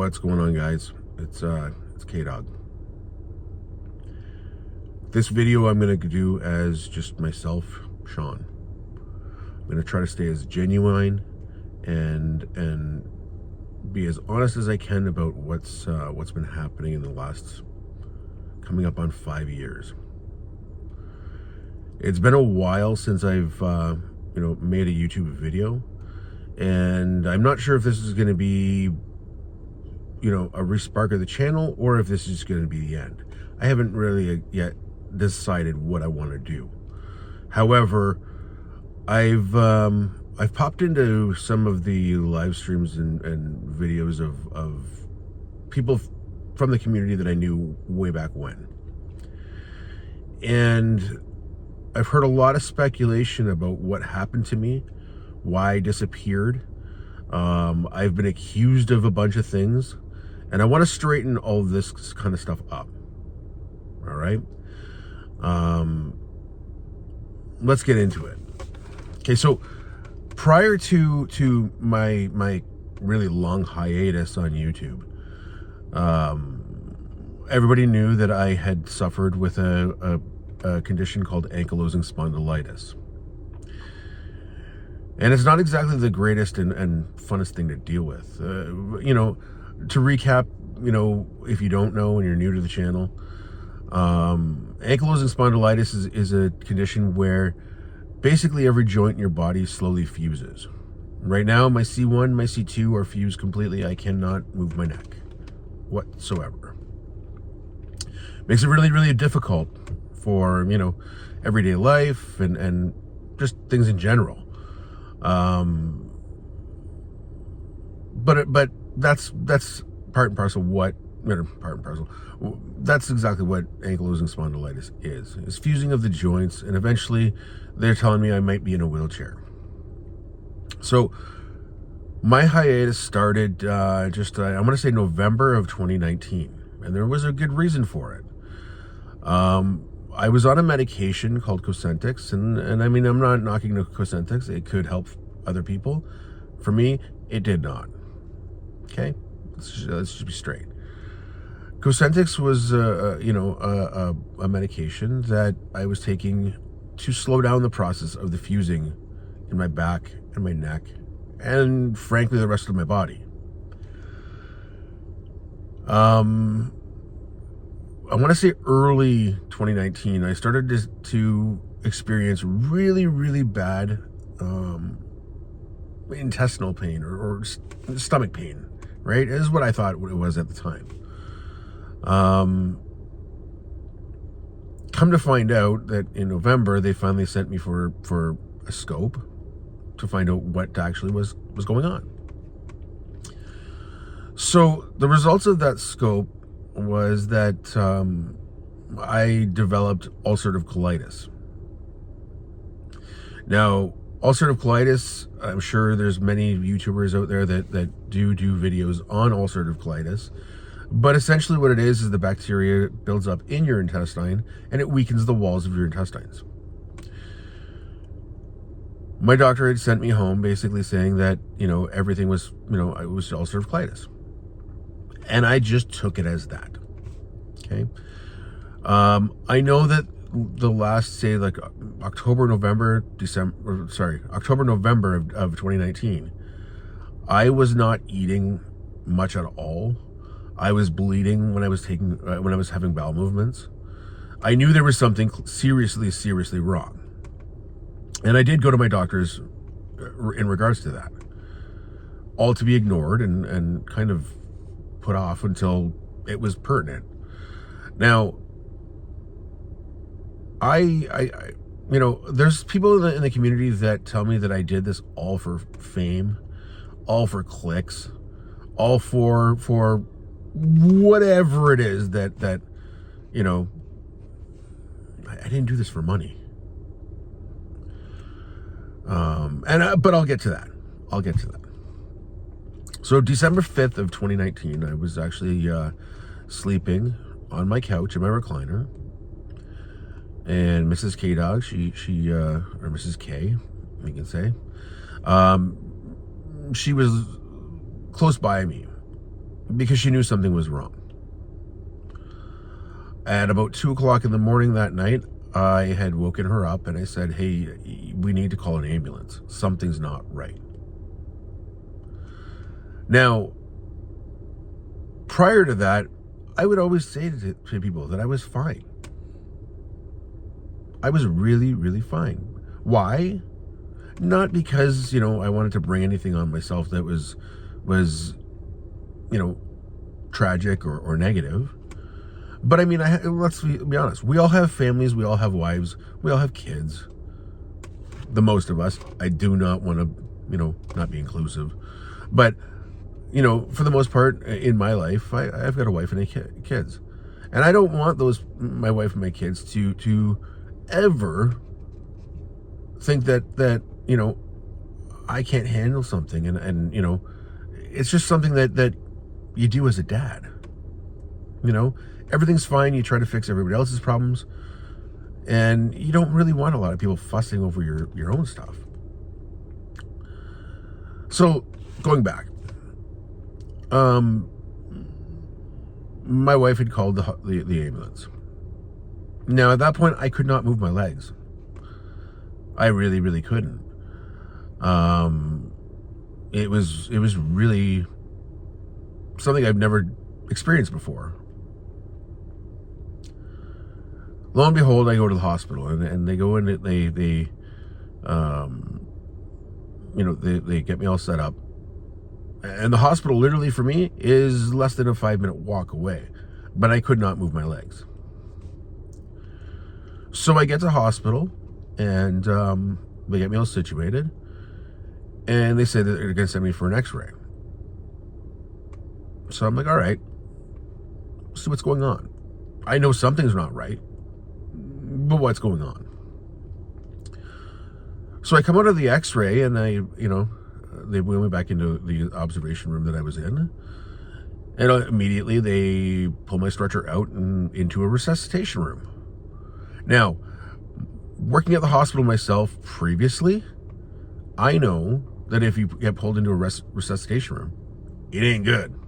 What's going on, guys? It's K-DaWG. This video I'm gonna do as just myself, Sean. I'm gonna try to stay as genuine and be as honest as I can about what's been happening in the last coming up on 5 years. It's been a while since I've made a YouTube video, and I'm not sure if this is going to be a respark of the channel or if this is going to be the end. I haven't really yet decided what I want to do. However, I've popped into some of the live streams and videos of people from the community that I knew way back when, and I've heard a lot of speculation about what happened to me, why I disappeared. I've been accused of a bunch of things, and I want to straighten all this kind of stuff up. All right. Let's get into it. Okay, so prior to my really long hiatus on YouTube, everybody knew that I had suffered with a condition called ankylosing spondylitis. And it's not exactly the greatest and funnest thing to deal with. To recap, if you don't know and you're new to the channel, ankylosing spondylitis is a condition where basically every joint in your body slowly fuses. Right now, my C1, my C2 are fused completely. I cannot move my neck whatsoever. Makes it really, really difficult for, everyday life and just things in general. But that's part and parcel that's exactly what ankylosing spondylitis is. It's fusing of the joints, and eventually they're telling me I might be in a wheelchair. So my hiatus started I want to say November of 2019, and there was a good reason for it. I was on a medication called Cosentyx, and I mean, I'm not knocking the Cosentyx. It could help other people. For me, it did not. Okay, let's just be straight. Cosentyx was a medication that I was taking to slow down the process of the fusing in my back and my neck, and frankly, the rest of my body. I want to say early 2019, I started to experience really, really bad intestinal pain or stomach pain, right? Is what I thought it was at the time. Come to find out that in November, they finally sent me for a scope to find out what actually was going on. So the results of that scope was that I developed ulcerative colitis. Now, ulcerative colitis, I'm sure there's many YouTubers out there that do videos on ulcerative colitis, but essentially what it is the bacteria builds up in your intestine and it weakens the walls of your intestines. My doctor had sent me home basically saying that, everything was, it was ulcerative colitis. And I just took it as that. Okay. I know that the last, say, like October, November of 2019, I was not eating much at all. I was bleeding when I was having bowel movements. I knew there was something seriously wrong. And I did go to my doctors in regards to that. All to be ignored and kind of put off until it was pertinent. Now, there's people in the community that tell me that I did this all for fame, all for clicks, all for whatever it is that I didn't do this for money. But I'll get to that. So December 5th of 2019, I was actually sleeping on my couch in my recliner, and Mrs. K-DaWG, or Mrs. K, we can say, she was close by me, because she knew something was wrong. At about 2 o'clock in the morning that night, I had woken her up and I said, hey, we need to call an ambulance. Something's not right. Now, prior to that, I would always say to people that I was fine. I was really, really fine. Why? Not because, I wanted to bring anything on myself that was tragic or negative. But I mean, let's be honest. We all have families. We all have wives. We all have kids. The most of us. I do not want to, not be inclusive. But, for the most part in my life, I've got a wife and kids. And I don't want my wife and my kids to ever think that I can't handle something. And it's just something that you do as a dad. Everything's fine. You try to fix everybody else's problems. And you don't really want a lot of people fussing over your own stuff. So, going back. My wife had called the ambulance. Now, at that point, I could not move my legs. I really, really couldn't. It was really something I've never experienced before. Lo and behold, I go to the hospital, and they go in. They get me all set up, and the hospital literally for me is less than a 5-minute walk away, but I could not move my legs. So I get to the hospital, and they get me all situated, and they say that they're going to send me for an X-ray. So I'm like, all right, see what's going on. I know something's not right. But what's going on? So I come out of the X-ray and they wheel me back into the observation room that I was in. And immediately they pull my stretcher out and into a resuscitation room. Now, working at the hospital myself previously, I know that if you get pulled into a resuscitation room, it ain't good.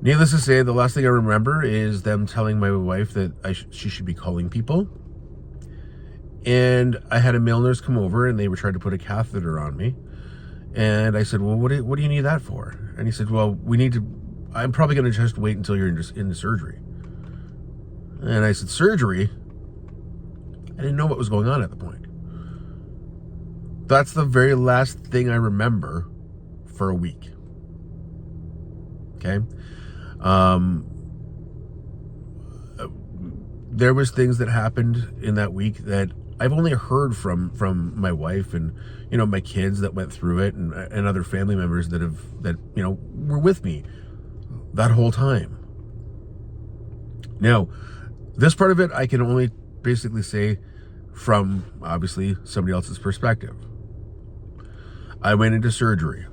Needless to say, the last thing I remember is them telling my wife that she should be calling people. And I had a male nurse come over, and they were trying to put a catheter on me. And I said, well, what do you need that for? And he said, well, I'm probably going to just wait until you're in the surgery. And I said, surgery? I didn't know what was going on at the point. That's the very last thing I remember for a week. Okay? There was things that happened in that week that I've only heard from my wife and, my kids that went through it and other family members that were with me that whole time. Now, this part of it, I can only basically say from obviously somebody else's perspective. I went into surgery.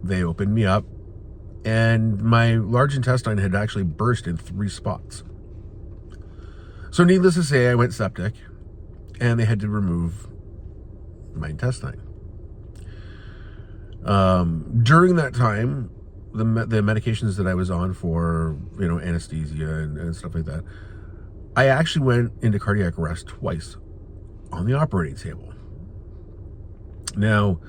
They opened me up, and my large intestine had actually burst in 3 spots. So needless to say, I went septic, and they had to remove my intestine. During that time, the medications that I was on for, anesthesia and stuff like that, I actually went into cardiac arrest twice on the operating table. Now,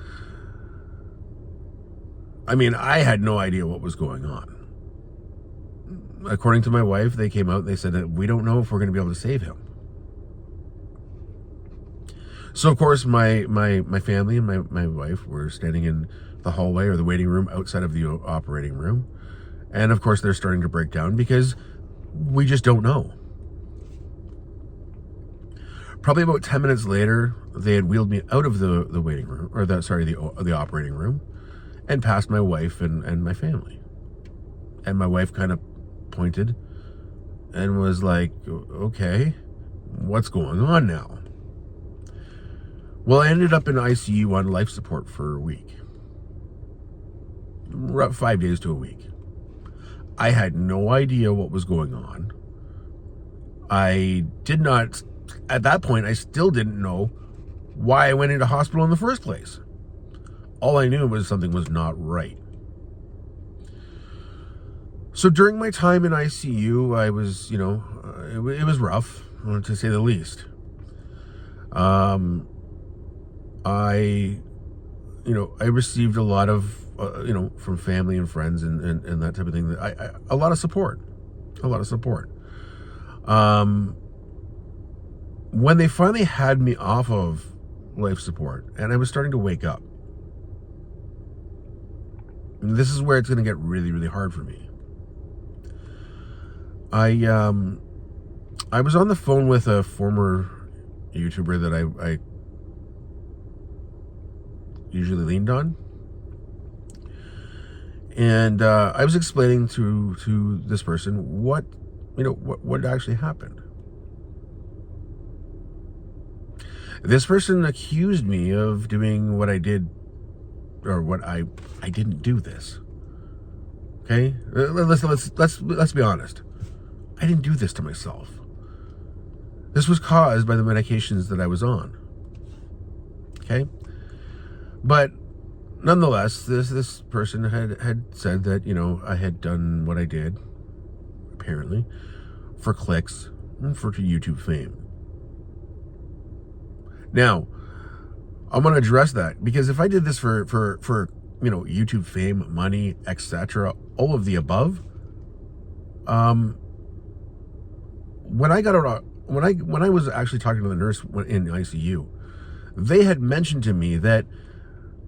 I had no idea what was going on. According to my wife, they came out and they said that we don't know if we're going to be able to save him. So, of course, my family and my wife were standing in the hallway or the waiting room outside of the operating room. And, of course, they're starting to break down because we just don't know. Probably about 10 minutes later, they had wheeled me out of the waiting room, or the operating room, and past my wife and my family. And my wife kind of pointed and was like, okay, what's going on now? Well, I ended up in ICU on life support for a week. 5 days to a week. I had no idea what was going on. At that point, I still didn't know why I went into hospital in the first place. All I knew was something was not right. So during my time in ICU, I was, it was rough, to say the least. I received a lot of, from family and friends and that type of thing. A lot of support. When they finally had me off of life support and I was starting to wake up, and this is where it's going to get really, really hard for me. I was on the phone with a former YouTuber that I usually leaned on, and I was explaining to this person what actually happened. This person accused me of doing what I did, or what I didn't do this. Okay, let's be honest. I didn't do this to myself. This was caused by the medications that I was on. Okay, but nonetheless, this person had said that I had done what I did, apparently, for clicks and for YouTube fame. Now, I'm going to address that, because if I did this for YouTube fame, money, etc., all of the above, when I got out, when I was actually talking to the nurse in ICU, they had mentioned to me that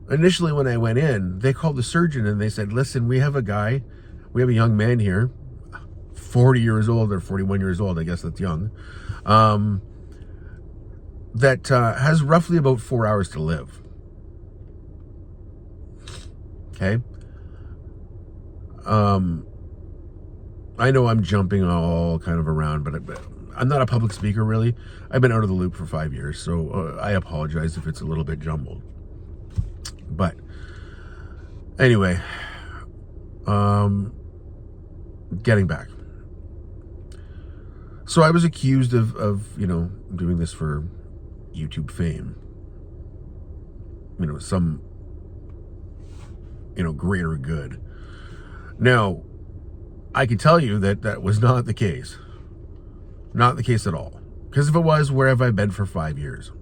initially when I went in, they called the surgeon and they said, "Listen, we have a young man here, 40 years old or 41 years old, I guess that's young, that has roughly about 4 hours to live." Okay. I know I'm jumping all kind of around, but I'm not a public speaker, really. I've been out of the loop for 5 years, so I apologize if it's a little bit jumbled. But anyway, getting back. So I was accused of doing this for YouTube fame. Some greater good. Now, I can tell you that was not the case. Not the case at all. Because if it was, where have I been for 5 years?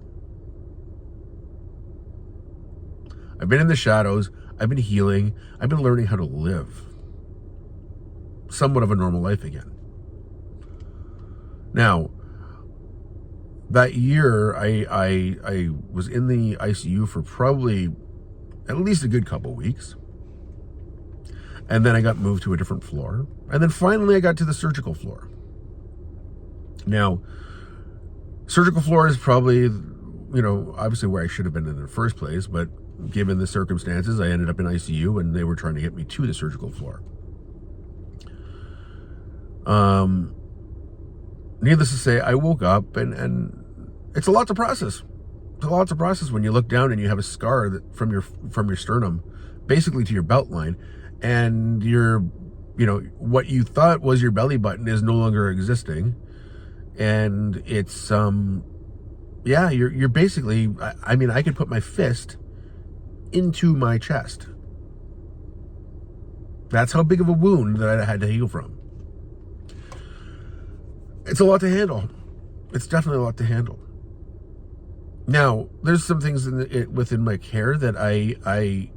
I've been in the shadows. I've been healing. I've been learning how to live somewhat of a normal life again. Now, that year, I was in the ICU for probably at least a good couple weeks. And then I got moved to a different floor. And then finally I got to the surgical floor. Now, surgical floor is probably, obviously where I should have been in the first place, but given the circumstances, I ended up in ICU and they were trying to get me to the surgical floor. Needless to say, I woke up and it's a lot to process. It's a lot to process when you look down and you have a scar from your sternum, basically to your belt line, and what you thought was your belly button is no longer existing, and it's you're basically, I could put my fist into my chest. That's how big of a wound that I had to heal from. It's a lot to handle. It's definitely a lot to handle. Now, there's some things within my care that I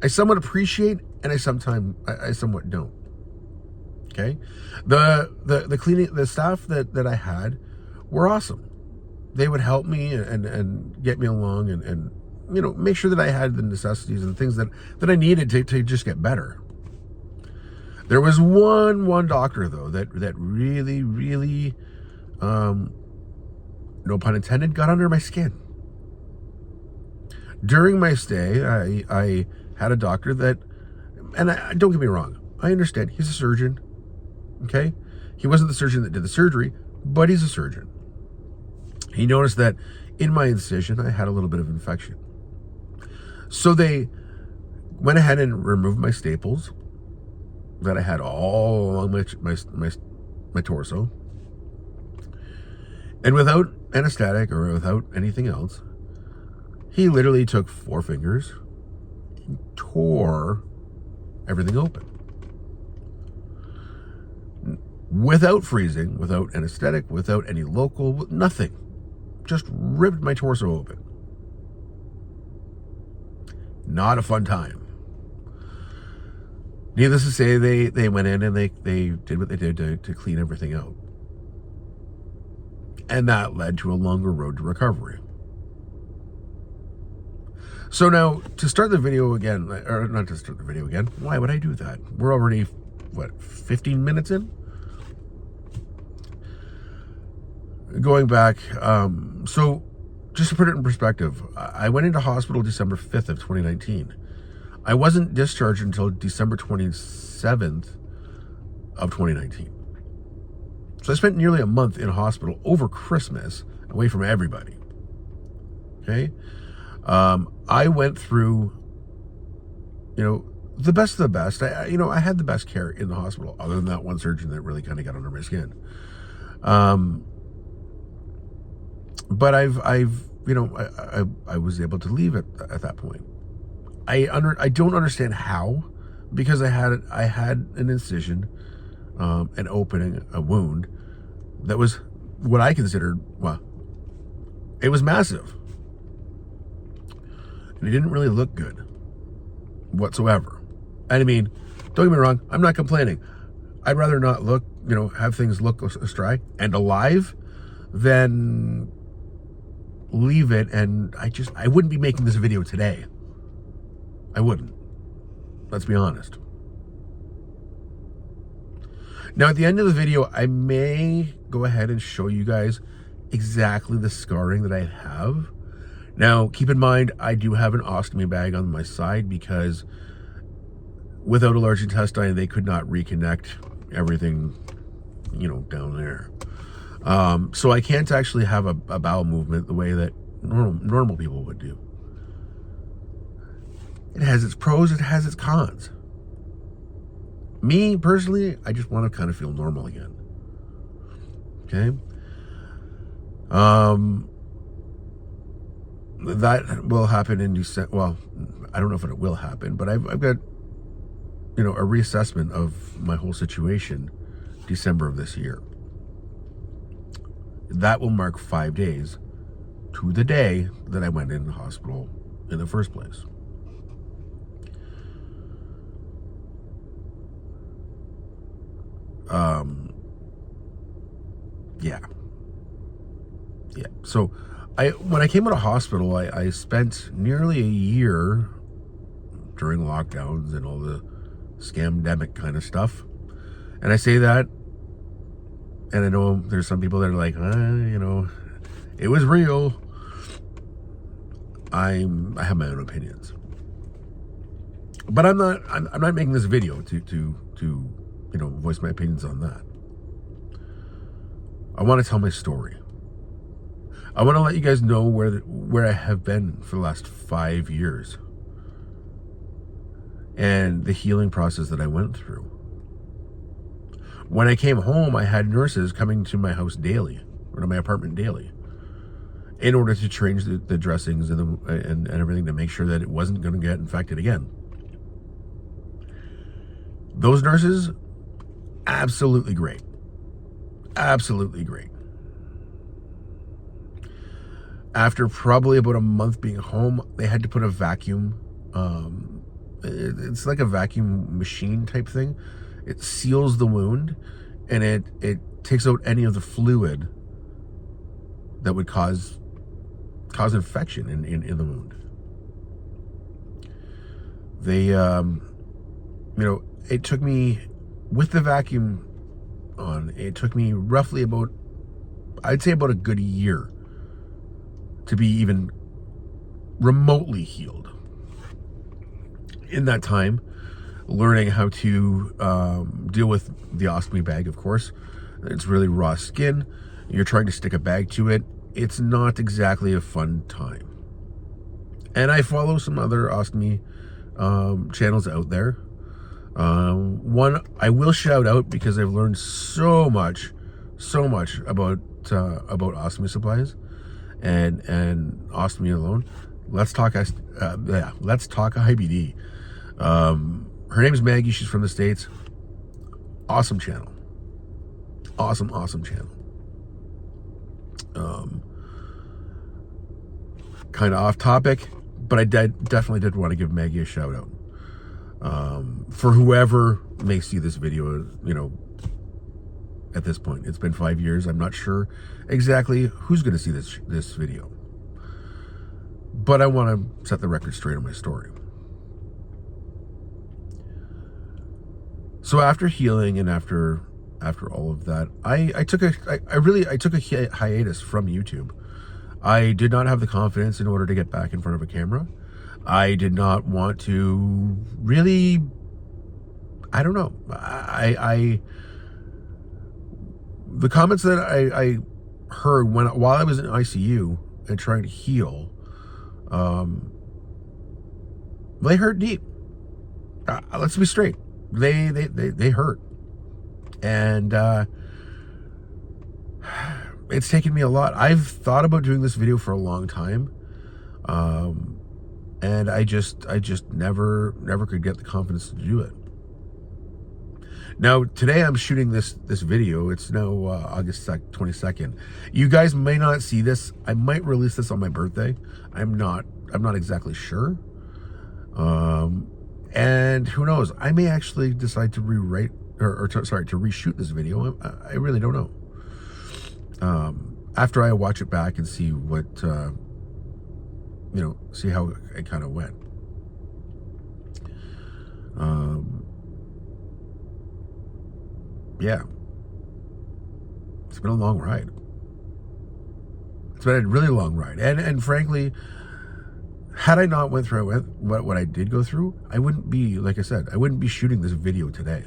somewhat appreciate, and I somewhat don't. Okay, the cleaning, the staff that I had were awesome. They would help me and get me along and make sure that I had the necessities and things that I needed to just get better. There was one doctor though that really no pun intended, got under my skin. During my stay, I had a doctor that, and don't get me wrong, I understand, he's a surgeon, okay? He wasn't the surgeon that did the surgery, but he's a surgeon. He noticed that in my incision, I had a little bit of infection. So they went ahead and removed my staples that I had all along my torso. And without anesthetic or without anything else, he literally took 4 fingers fucking tore everything open. Without freezing, without anesthetic, without any local, nothing. Just ripped my torso open. Not a fun time. Needless to say, they went in and they did what they did to clean everything out. And that led to a longer road to recovery. So now, to start the video again, or not to start the video again, why would I do that? We're already, what, 15 minutes in? Going back, so just to put it in perspective, I went into hospital December 5th of 2019. I wasn't discharged until December 27th of 2019. So I spent nearly a month in hospital over Christmas, away from everybody. Okay? I went through, the best of the best. I had the best care in the hospital, other than that one surgeon that really kind of got under my skin. But I was able to leave it at that point. I don't understand how, because I had an incision, an opening, a wound that was what I considered, well, it was massive. And it didn't really look good whatsoever. And I mean, don't get me wrong, I'm not complaining. I'd rather not look, have things look astray and alive than leave it. And I wouldn't be making this video today. I wouldn't. Let's be honest. Now, at the end of the video, I may go ahead and show you guys exactly the scarring that I have. Now, keep in mind, I do have an ostomy bag on my side because without a large intestine, they could not reconnect everything, down there. So I can't actually have a bowel movement the way that normal people would do. It has its pros, it has its cons. Me, personally, I just want to kind of feel normal again. Okay? That will happen in December. Well, I don't know if it will happen, but I've got, a reassessment of my whole situation December of this year. That will mark 5 days to the day that I went in the hospital in the first place. Yeah. So when I came out of hospital, I spent nearly a year during lockdowns and all the scamdemic kind of stuff. And I say that, and I know there's some people that are like, it was real. I have my own opinions, but I'm not making this video to voice my opinions on that. I want to tell my story. I want to let you guys know where I have been for the last 5 years and the healing process that I went through. When I came home, I had nurses coming to my house daily, or to my apartment daily, in order to change the dressings and everything to make sure that it wasn't going to get infected again. Those nurses, absolutely great. Absolutely great. After probably about a month being home, they had to put a vacuum. It's like a vacuum machine type thing. It seals the wound, and it takes out any of the fluid that would cause infection in the wound. They, it took me, with the vacuum on, it took me roughly about a good year to be even remotely healed. In that time, learning how to deal with the ostomy bag, of course. It's really raw skin. You're trying to stick a bag to it. It's not exactly a fun time. And I follow some other ostomy channels out there. One I will shout out because I've learned so much about ostomy supplies and ostomy alone. Let's Talk IBD. Her name is Maggie. She's from the States. Awesome channel. Awesome channel. Kind of off topic, but I definitely did want to give Maggie a shout out. For whoever may see this video, at this point. It's been 5 years. I'm not sure exactly who's going to see this video. But I want to set the record straight on my story. So after healing and after all of that, I took a hiatus from YouTube. I did not have the confidence in order to get back in front of a camera. I did not want to really, I don't know. The comments that I heard while I was in ICU and trying to heal, they hurt deep. Let's be straight. They hurt. And it's taken me a lot. I've thought about doing this video for a long time. And I just never could get the confidence to do it. Now, today I'm shooting this video. It's now August 22nd. You guys may not see this. I might release this on my birthday. I'm not exactly sure. And who knows? I may actually decide to rewrite to reshoot this video. I really don't know. After I watch it back and see what see how it kind of went. Yeah, it's been a long ride. It's been a really long ride, and frankly, had I not went through what I did go through, I wouldn't be, like I said, I wouldn't be shooting this video today.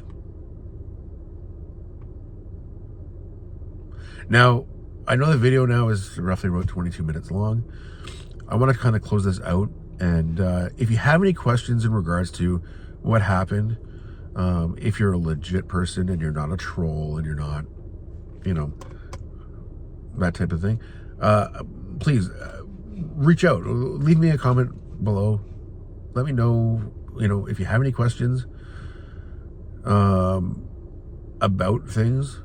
Now, I know the video now is roughly about 22 minutes long. I want to kind of close this out, and if you have any questions in regards to what happened, if you're a legit person and you're not a troll and you're not, that type of thing, please reach out. Leave me a comment below. Let me know, if you have any questions about things.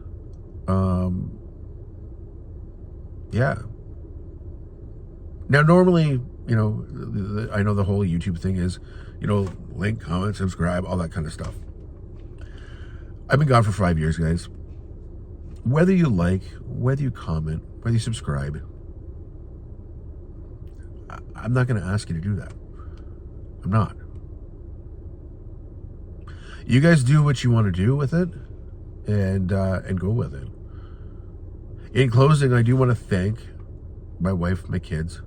Yeah. Now, normally, I know the whole YouTube thing is, link, comment, subscribe, all that kind of stuff. I've been gone for 5 years, guys. Whether you like, whether you comment, whether you subscribe, I'm not going to ask you to do that. I'm not. You guys do what you want to do with it, and go with it. In closing, I do want to thank my wife, my kids,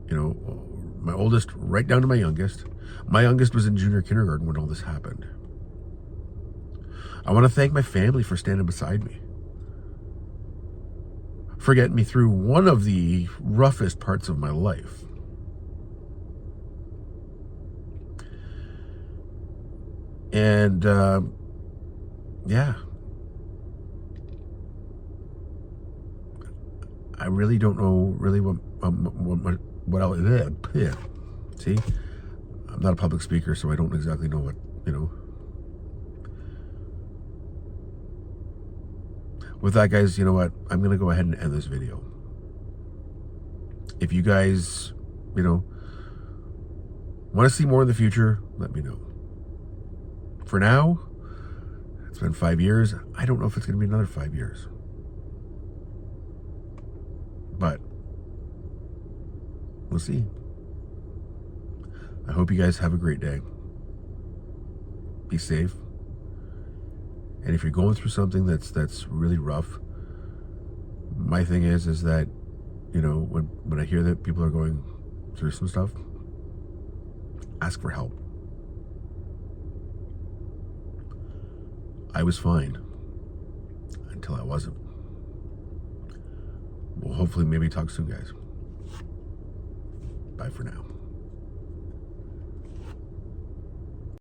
my oldest right down to my youngest. My youngest was in junior kindergarten when all this happened. I want to thank my family for standing beside me, for getting me through one of the roughest parts of my life. And yeah, I really don't know what else. Yeah. See, I'm not a public speaker, so I don't exactly know what, With that, guys, you know what? I'm going to go ahead and end this video. If you guys, want to see more in the future, let me know. For now, it's been 5 years. I don't know if it's going to be another 5 years. But we'll see. I hope you guys have a great day. Be safe. And if you're going through something that's really rough, my thing is that, when I hear that people are going through some stuff, ask for help. I was fine until I wasn't. We'll hopefully maybe talk soon, guys. Bye for now.